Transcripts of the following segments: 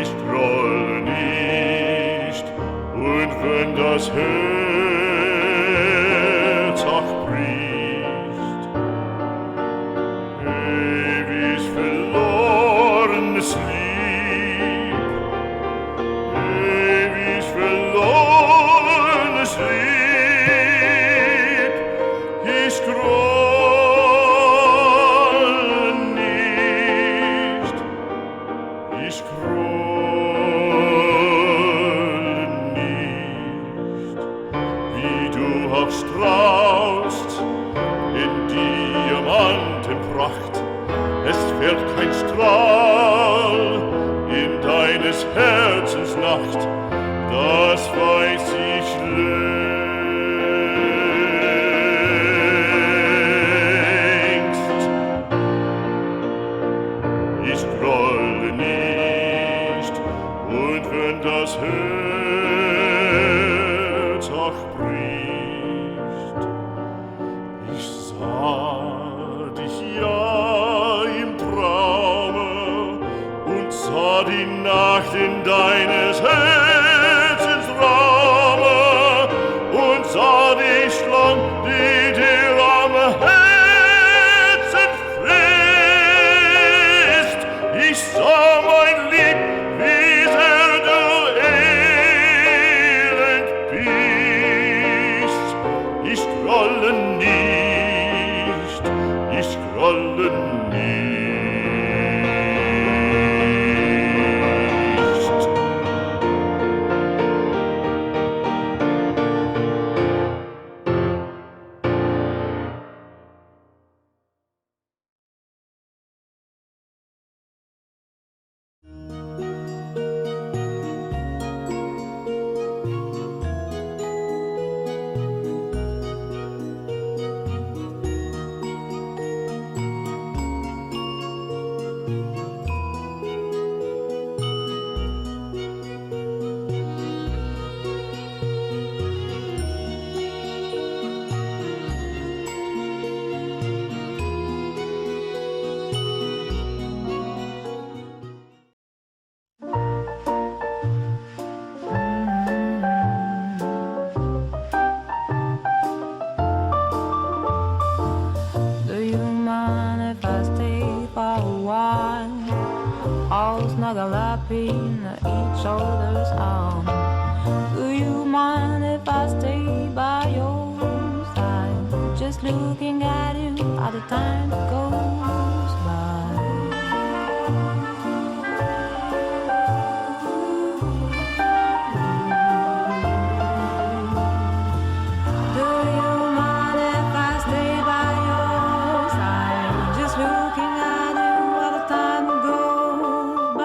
ich grolle nicht, und wenn das Herz auch bricht, ewig verlorenes Lieb, ewig verlorenes Lieb, ich grolle nicht, ich grolle nicht, wie du auch strahlst in Diamantenpracht, es fällt kein Strahl in deines Herzens Nacht, das weiß ich längst. Ich grolle nicht, und wenn das Herz auch bricht, ich sah dich ja im Traume und sah die Nacht in deines Herzens Raume und sah dich lang, die dir am Herzen frisst. Ich sah mein Lieb, wie sehr du elend bist. Ich grolle nicht, ich grolle nicht. Do you mind if I stay for a while? All snuggle up in each other's arms. Do you mind if I stay by your side? Just looking at you all the time goes by. Do you mind if I stay by your side? Just looking at you while the time goes by.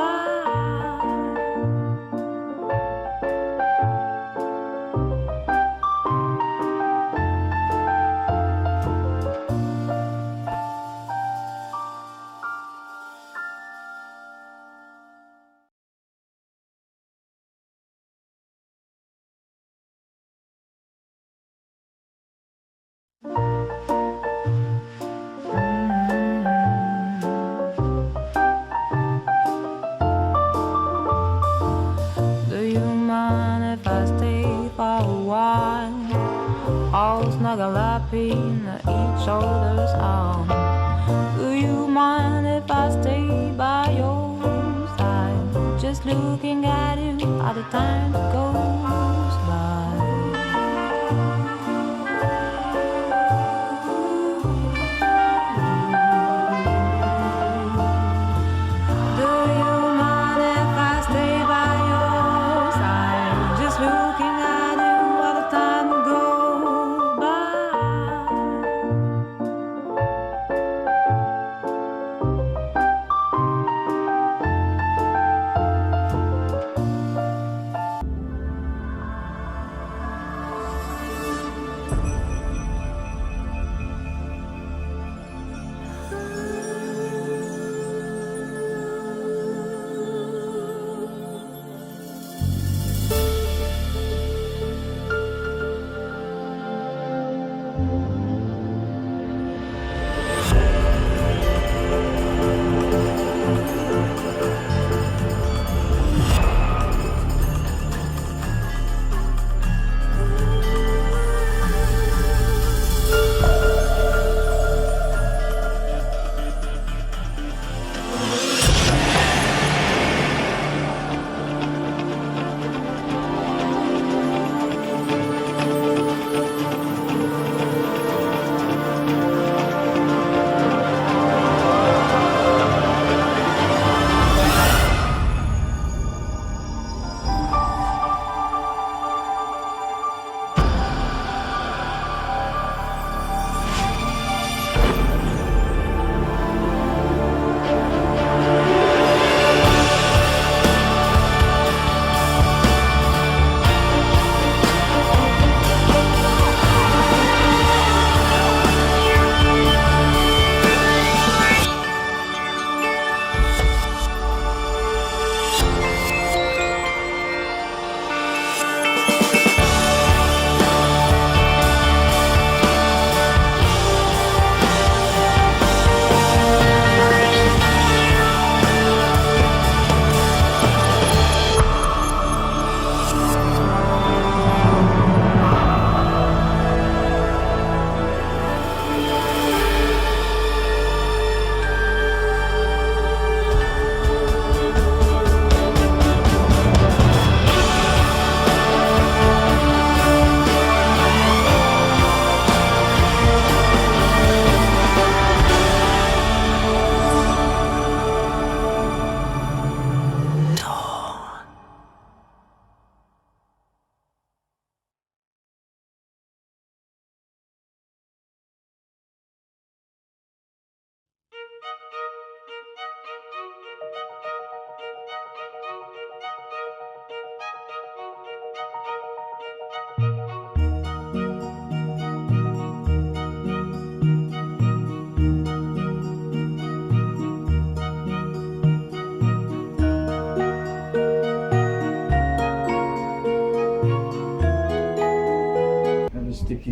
Do you mind if I stay for a while? All snuggle up in each other's arms. Do you mind if I stay by your side? Just looking at you all the time goes by. Do you mind if I stay by your side? Just looking at you while the time goes by.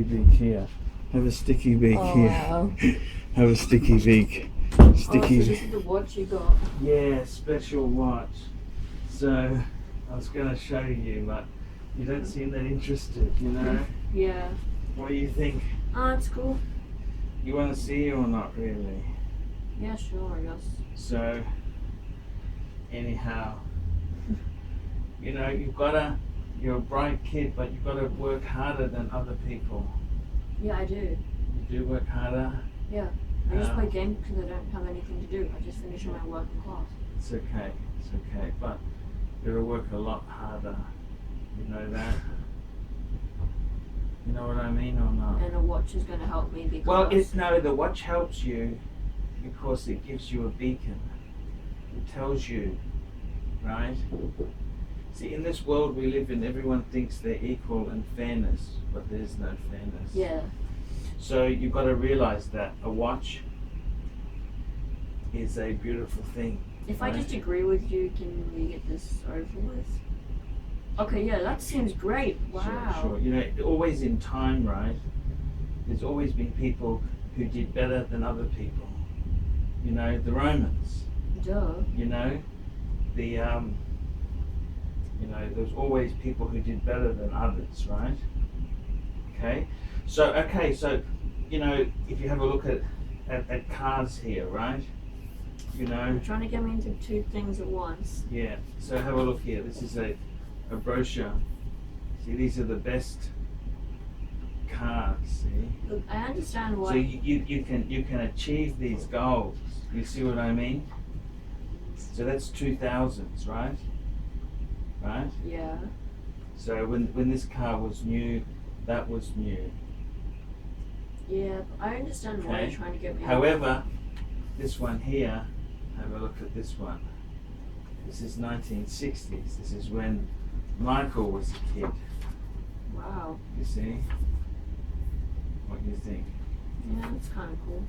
beak here. Have a sticky beak here. Wow. Have a sticky beak. Oh, so Sticky. this is the watch you got. Yeah, special watch. So I was going to show you, but you don't seem that interested, you know? Yeah. What do you think? Oh, it's cool. You want to see or not really? Yeah, sure, I guess. So, anyhow, you know, you're a bright kid, but you've got to work harder than other people. Yeah, I do. You do work harder. Yeah. I just play games because I don't have anything to do. I just finish my work in class. It's okay, but you gotta work a lot harder. You know that? You know what I mean or not? And a watch is going to help me because... Well, the watch helps you because it gives you a beacon. It tells you, right? See, in this world we live in, everyone thinks they're equal and fairness, but there's no fairness. Yeah. So you've got to realize that a watch is a beautiful thing. If right? I just agree with you, can we get this over with? Okay, yeah, that seems great. Wow. Sure. You know, always in time, right? There's always been people who did better than other people. You know, the Romans. Duh. You know, there's always people who did better than others, right? Okay. So, you know, if you have a look at cars here, right? You know. You're trying to get me into two things at once. Yeah. So have a look here. This is a brochure. See, these are the best cars. See. Look, I understand why. So you can achieve these goals. You see what I mean? So that's 2000s, right? Right? Yeah. So when this car was new, that was new. Yeah, I understand why Okay. you're trying to get me. However, this one here, have a look at this one. This is 1960s. This is when Michael was a kid. Wow. You see? What do you think? Yeah, that's kind of cool.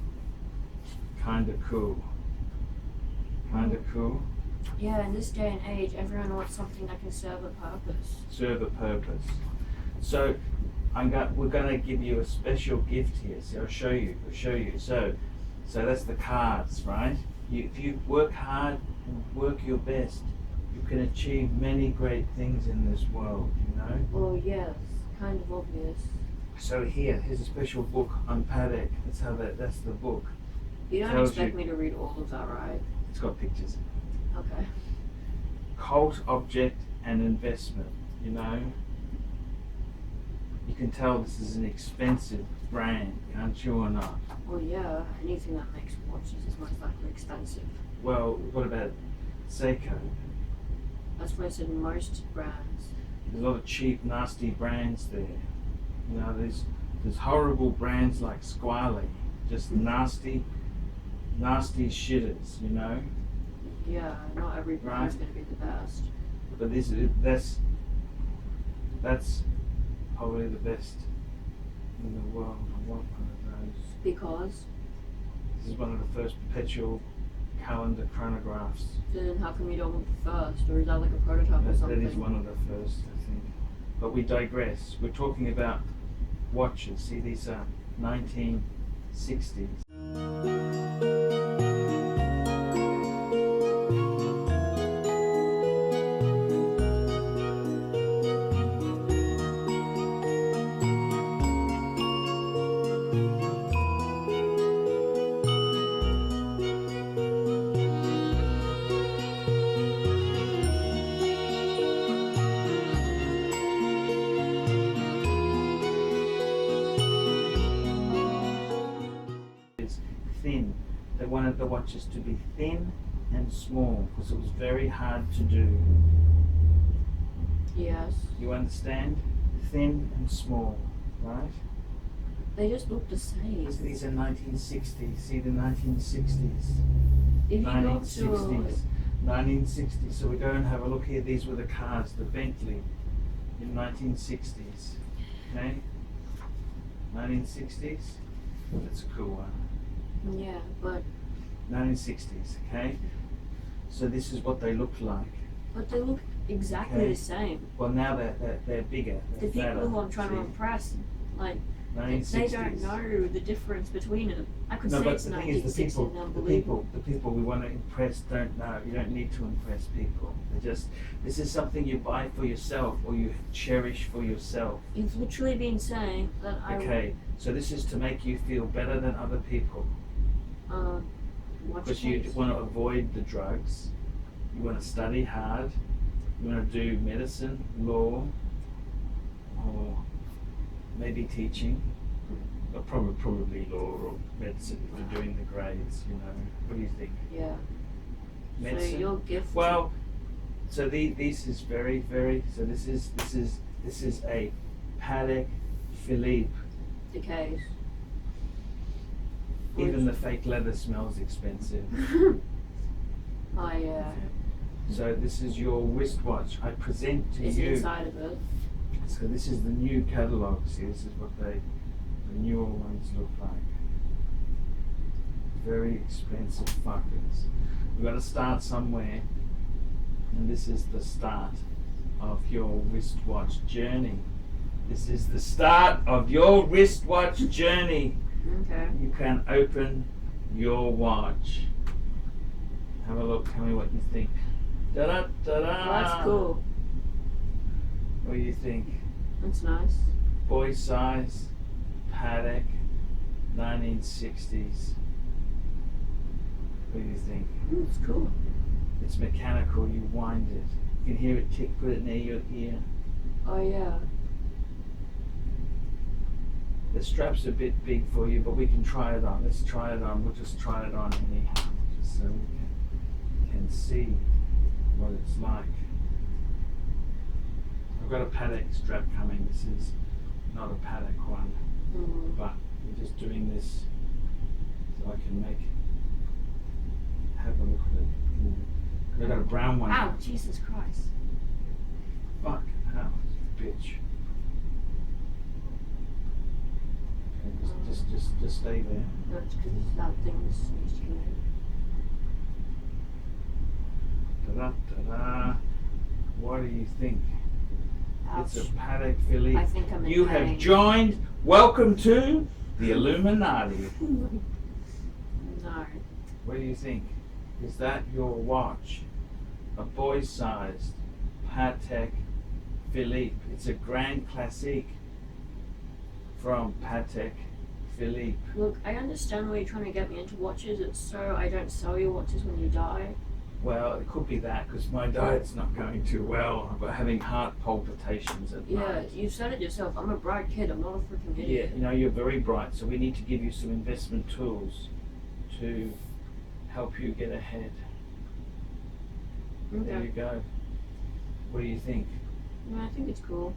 Kinda cool. Kinda cool. Yeah, in this day and age, everyone wants something that can serve a purpose. Serve a purpose. So we're gonna give you a special gift here. See, I'll show you. So that's the cards, right? If you work hard and work your best, you can achieve many great things in this world, you know? Well, yes, kind of obvious. So here's a special book on Patek. That's the book. You don't Tells expect you- me to read all of that, right? It's got pictures. Okay. Cult, object, and investment, you know? You can tell this is an expensive brand, can't you or not? Well, yeah, anything that makes watches is most likely expensive. Well, what about Seiko? That's what I said in most brands. There's a lot of cheap, nasty brands there. You know, there's horrible brands like Squally, just nasty shitters, you know? Yeah, not every brand's Right. going to be the best. But that's probably the best in the world. I want one of those. Because This is one of the first perpetual calendar chronographs. then how come you don't want the first? Or is that like a prototype or That something? is one of the first, I think. But we digress. We're talking about watches. See, these are 1960s. Thin. They wanted the watches to be thin and small because it was very hard to do. Yes. You understand? Thin and small, right? They just look the same. These are 1960s. See the 1960s. If you go to 1960s. 1960s. So we go and have a look here. These were the cars, the Bentley in 1960s. Okay? 1960s. That's a cool one. yeah, but 1960s. Okay? So this is what they look like. they look exactly Okay. the same. Well, now they're bigger. The They're people fatter, who I'm trying to see? impress, like, They don't know the difference between them. I could No, say but it's the thing is, 1960 and unbelievable. the people we want to impress don't know. You don't need to impress people. This is something you buy for yourself or you cherish for yourself. You've literally been saying that Okay, so this is to make you feel better than other people. Watch Because you case. want to avoid the drugs, you want to study hard, you want to do medicine, law, or maybe teaching, but probably law or medicine if you're doing the grades, you know. What do you think? Yeah. Medicine? So your gift. Well, so this is very, so this is a Patek Philippe. decays. Even the fake leather smells expensive. Oh yeah. So this is your wristwatch. I present to It's you. inside of it. So this is the new catalogue. See, this is what the newer ones look like. Very expensive fuckers. We've got to start somewhere, and this is the start of your wristwatch journey. This is the start of your wristwatch journey. Okay. You can open your watch. Have a look. Tell me what you think. Da da da da. Well, that's cool. What do you think? That's nice. Boy size, Patek, 1960s. What do you think? It's cool. It's mechanical. You wind it. You can hear it tick. Put it near your ear. Oh yeah. The strap's a bit big for you, but we can try it on. Let's try it on. We'll just try it on anyhow, just so we can see what it's like. I've got a Patek strap coming. This is not a Patek one, but we're just doing this so I can have a look at it. I've got a brown one. Ow, Jesus Christ. Fuck, hell, bitch. Okay, just stay there. No, it's because that thing needs to come in. Da-da-da-da. What do you think? Ouch. It's a Patek Philippe. I think I'm in You pain. have joined. Welcome to the Illuminati. No. What do you think? Is that your watch? A boy-sized Patek Philippe. It's a Grand Classique from Patek Philippe. Look, I understand why you're trying to get me into watches. It's so I don't sell your watches when you die. Well, it could be that because my diet's not going too well. I'm having heart palpitations at Yeah, night. you said it yourself. I'm a bright kid. I'm not a freaking Yeah, idiot. you know, you're very bright, so we need to give you some investment tools to help you get ahead. There you Okay. go. What do you think? Yeah, I think it's cool.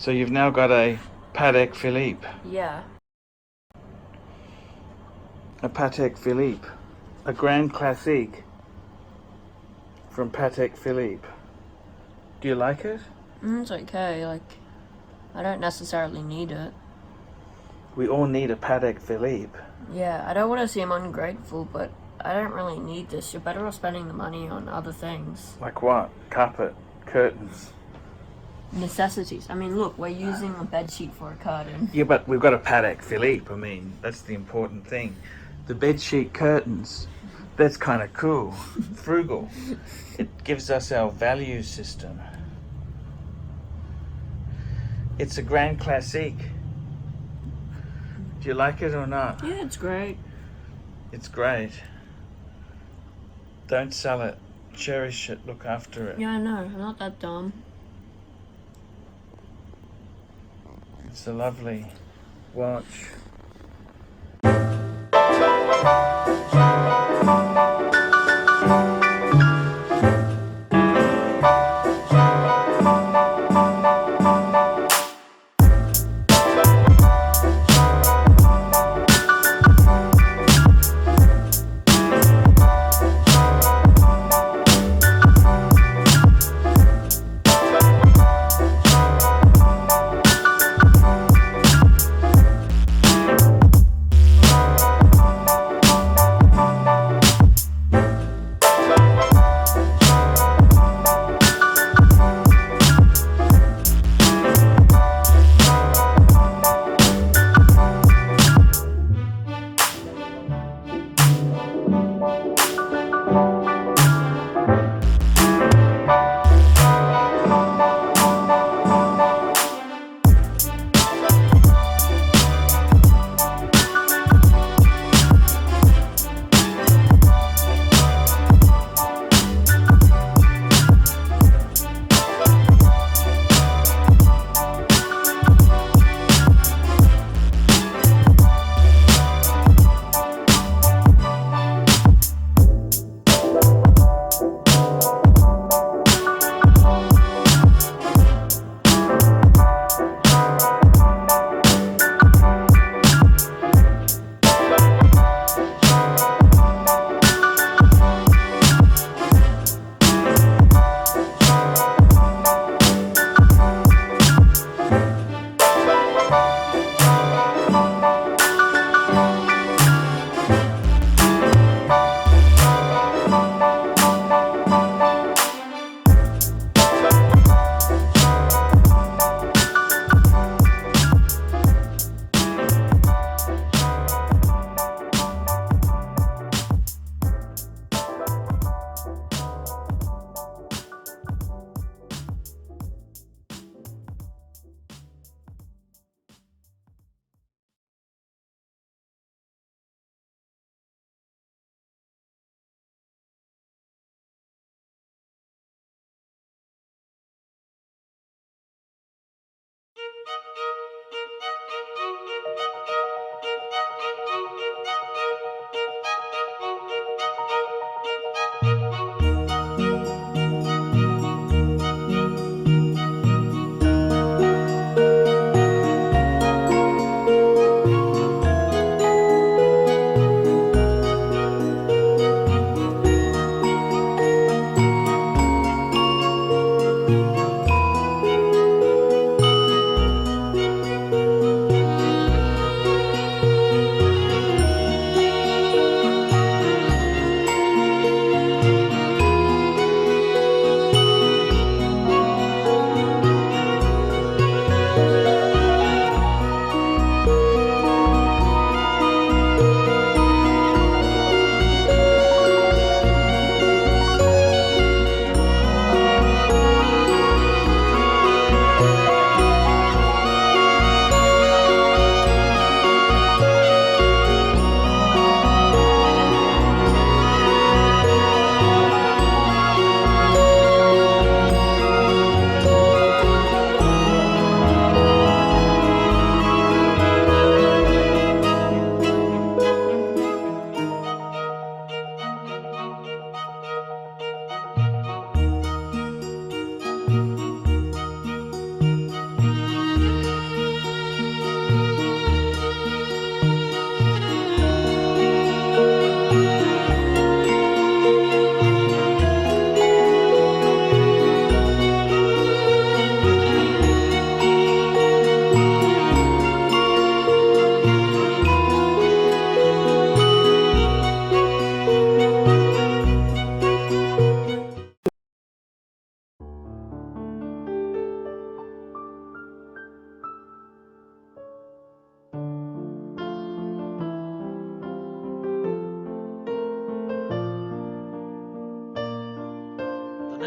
So you've now got a Patek Philippe. Yeah. A Patek Philippe. A Grand Classique from Patek Philippe. Do you like it? It's okay, like, I don't necessarily need it. We all need a Patek Philippe. Yeah, I don't want to seem ungrateful, but I don't really need this. You're better off spending the money on other things. Like what? Carpet, curtains. Necessities. I mean, look, we're using a bedsheet for a curtain. Yeah, but we've got a Patek Philippe. I mean, that's the important thing. The bedsheet curtains, that's kind of cool. Frugal. It gives us our value system. It's a Grand Classique. Do you like it or not? Yeah, it's great. It's great. Don't sell it. Cherish it. Look after it. Yeah, I know. I'm not that dumb. It's a lovely watch.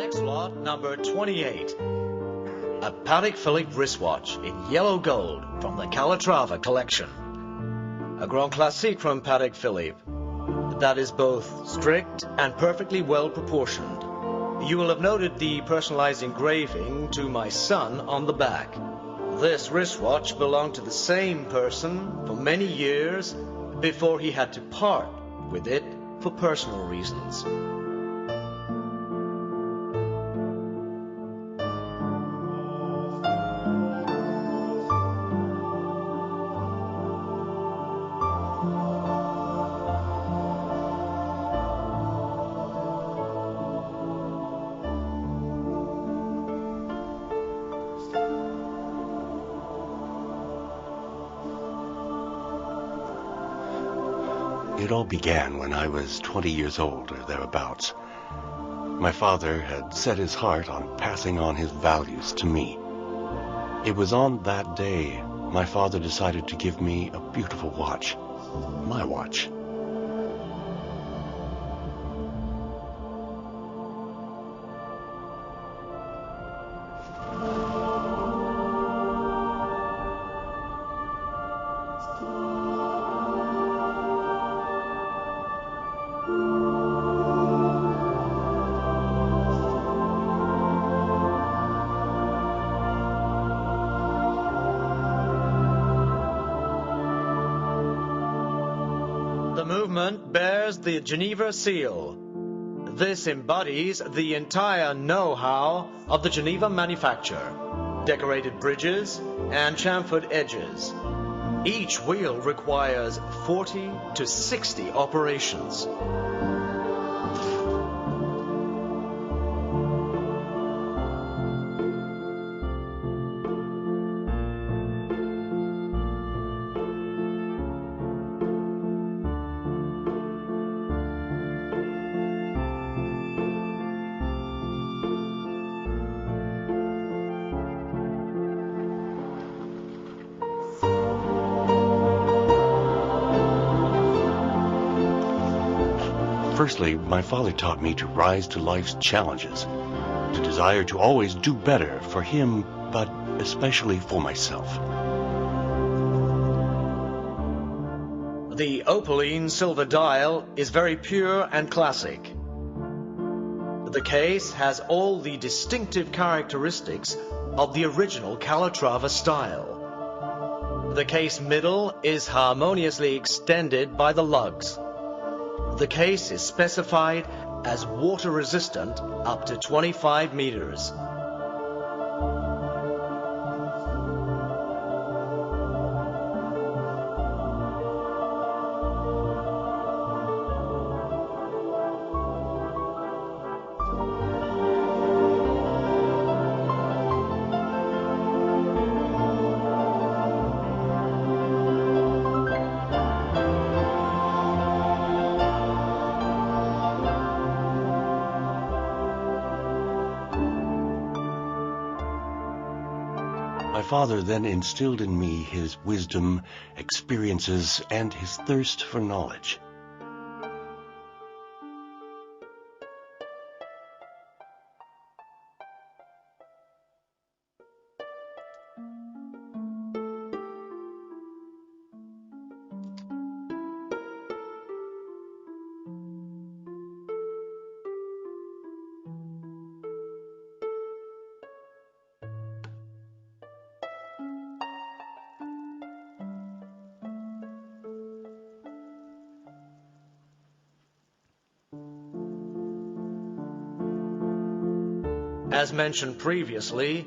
Next lot, number 28. A Patek Philippe wristwatch in yellow gold from the Calatrava collection. A Grand Classique from Patek Philippe that is both strict and perfectly well proportioned. You will have noted the personalized engraving to my son on the back. This wristwatch belonged to the same person for many years before he had to part with it for personal reasons. It all began when I was 20 years old or thereabouts. My father had set his heart on passing on his values to me. It was on that day my father decided to give me a beautiful watch, my watch. The movement bears the Geneva seal. This embodies the entire know-how of the Geneva manufacture. Decorated bridges and chamfered edges. Each wheel requires 40 to 60 operations. Firstly, my father taught me to rise to life's challenges, to desire to always do better for him, but especially for myself. The opaline silver dial is very pure and classic. The case has all the distinctive characteristics of the original Calatrava style. The case middle is harmoniously extended by the lugs. The case is specified as water resistant up to 25 meters. My father then instilled in me his wisdom, experiences, and his thirst for knowledge. As mentioned previously,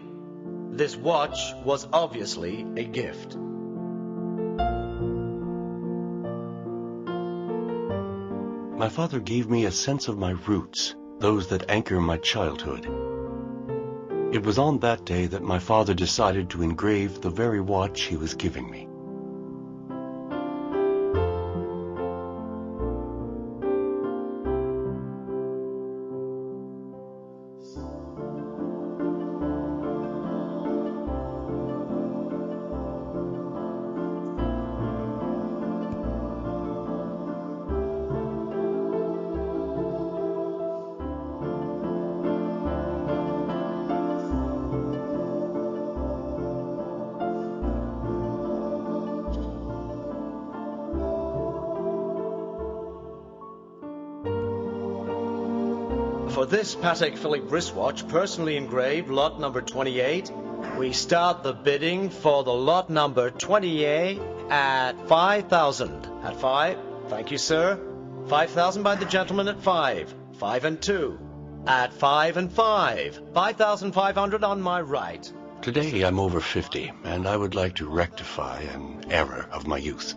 this watch was obviously a gift. My father gave me a sense of my roots, those that anchor my childhood. It was on that day that my father decided to engrave the very watch he was giving me. For this Patek Philippe wristwatch, personally engraved, lot number 28, we start the bidding for the lot number 28 at 5,000. At 5, thank you, sir. 5,000 by the gentleman at 5. 5 and 2. At 5 and 5. 5,500 on my right. Today I'm over 50, and I would like to rectify an error of my youth.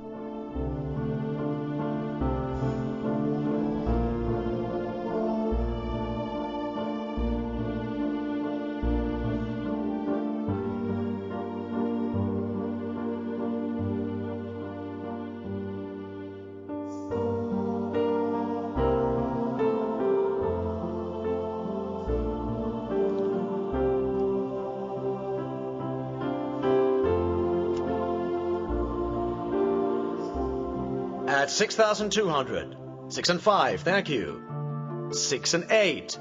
At 6,200. 6 and 5, thank you. 6 and 8.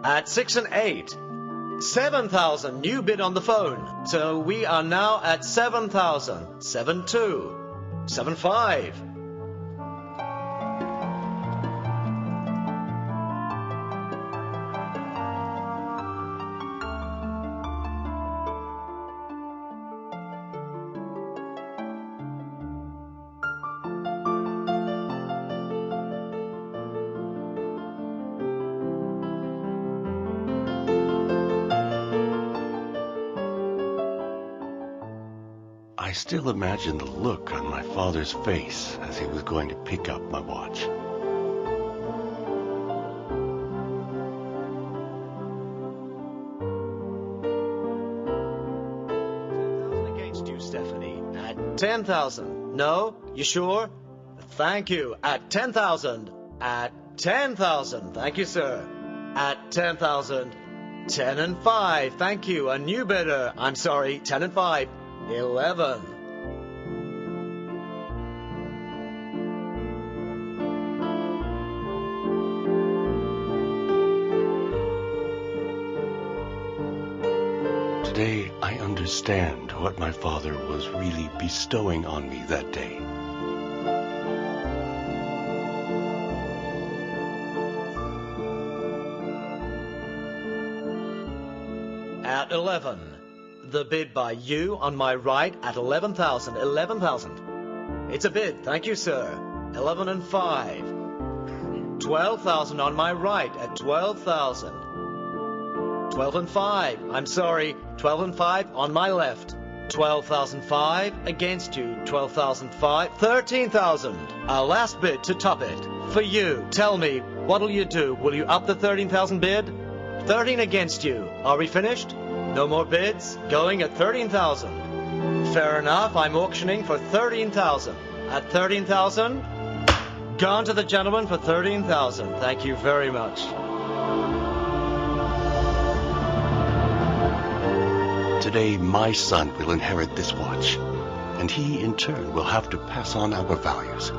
At 6 and 8. 7,000, new bid on the phone. So we are now at 7,000. 7-2. 7-5. I still imagine the look on my father's face as he was going to pick up my watch. Against you, Stephanie. At 10,000. No? You sure? Thank you. At 10,000. At 10,000. Thank you, sir. At 10,000. 10 and 5. Thank you. A new bidder. I'm sorry. 10 and 5. 11. Today, I understand what my father was really bestowing on me that day. At 11. The bid by you on my right at 11,000. 11,000. It's a bid. Thank you, sir. 11 and 5. 12,000 on my right at 12,000. 12 and 5. I'm sorry. 12 and 5 on my left. 12,005 against you. 12,005. 13,000. Our last bid to top it. For you. Tell me, what'll you do? Will you up the 13,000 bid? 13 against you. Are we finished? No more bids? Going at 13,000. Fair enough. I'm auctioning for 13,000. At 13,000? Gone to the gentleman for 13,000. Thank you very much. Today, my son will inherit this watch, and he, in turn, will have to pass on our values.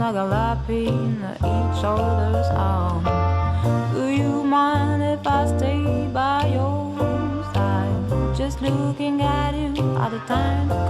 snuggle up in each other's arms. Do you mind if I stay by your side, just looking at you all the time?